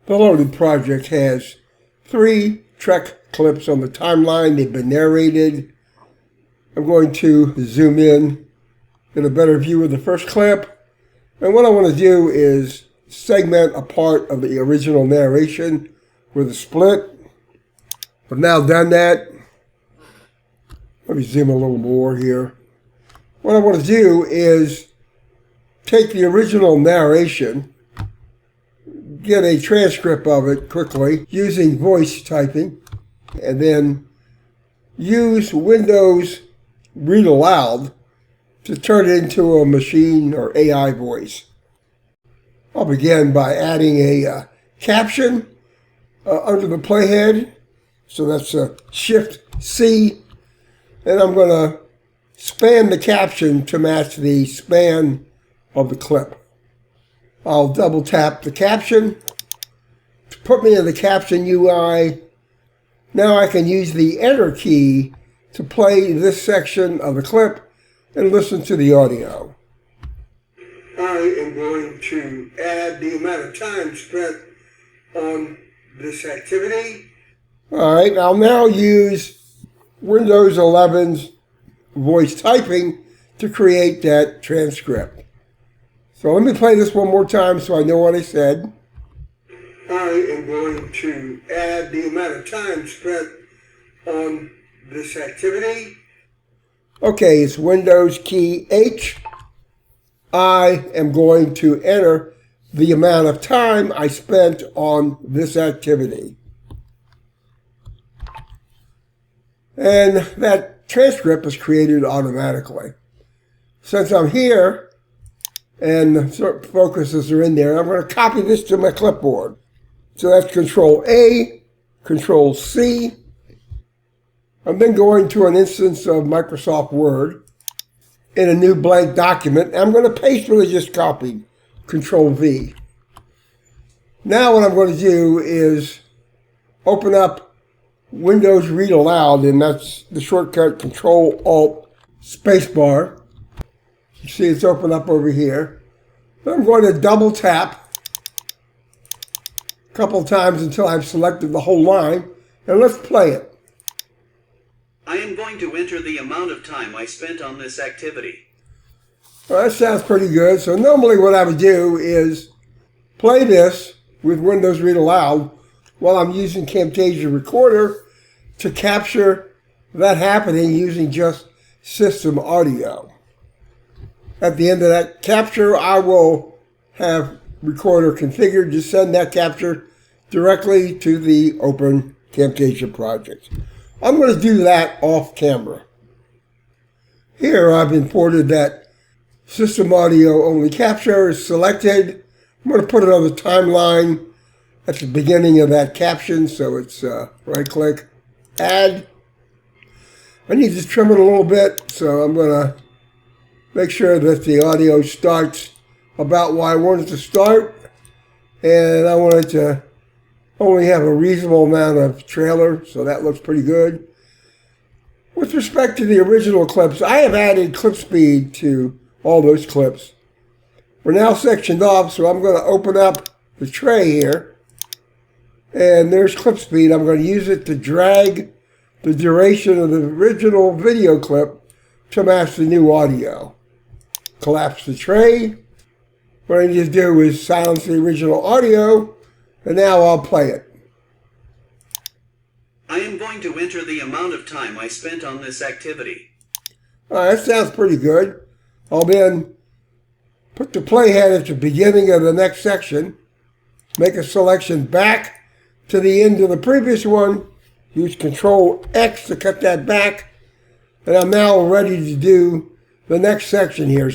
The Aloud project has 3 Trek clips on the timeline. They've been narrated. I'm going to zoom in, get a better view of the first clip. And what I want to do is segment a part of the original narration with a split. I've now done that. Let me zoom a little more here. What I want to do is take the original narration, get a transcript of it quickly using voice typing, and then use Windows Read Aloud to turn it into a machine or AI voice. I'll begin by adding a caption under the playhead. So that's a Shift-C. And I'm going to span the caption to match the span of the clip. I'll double tap the caption to put me in the caption UI. Now I can use the Enter key to play this section of the clip and listen to the audio. I am going to add the amount of time spent on this activity. All right, I'll now use Windows 11's voice typing to create that transcript. So let me play this one more time so I know what I said. I am going to add the amount of time spent on this activity. Okay, it's Windows key H. I am going to enter the amount of time I spent on this activity. And that transcript is created automatically. Since I'm here and the focuses are in there, I'm going to copy this to my clipboard. So that's Control A, Control C. I'm then going to an instance of Microsoft Word in a new blank document. I'm going to paste what I just copied, Control V. Now what I'm going to do is open up Windows Read Aloud, and that's the shortcut Control Alt Spacebar. You see it's open up over here. Then I'm going to double tap a couple times until I've selected the whole line, and let's play it. I am going to enter the amount of time I spent on this activity. Well, that sounds pretty good. So normally what I would do is play this with Windows Read Aloud while I'm using Camtasia Recorder to capture that happening using just system audio. At the end of that capture, I will have Recorder configured to send that capture directly to the open Camtasia project. I'm going to do that off camera. Here I've imported that system audio only capture is selected. I'm going to put it on the timeline at the beginning of that caption, so it's right click, add. I need to trim it a little bit, so I'm going to make sure that the audio starts about where I want it to start, and I want it to only have a reasonable amount of trailer, so that looks pretty good. With respect to the original clips, I have added clip speed to all those clips. We're now sectioned off, so I'm going to open up the tray here. And there's clip speed. I'm going to use it to drag the duration of the original video clip to match the new audio. Collapse the tray. What I need to do is silence the original audio, and now I'll play it. I am going to enter the amount of time I spent on this activity. All right, that sounds pretty good. I'll then put the playhead at the beginning of the next section, make a selection back to the end of the previous one, use Control X to cut that back, and I'm now ready to do the next section here.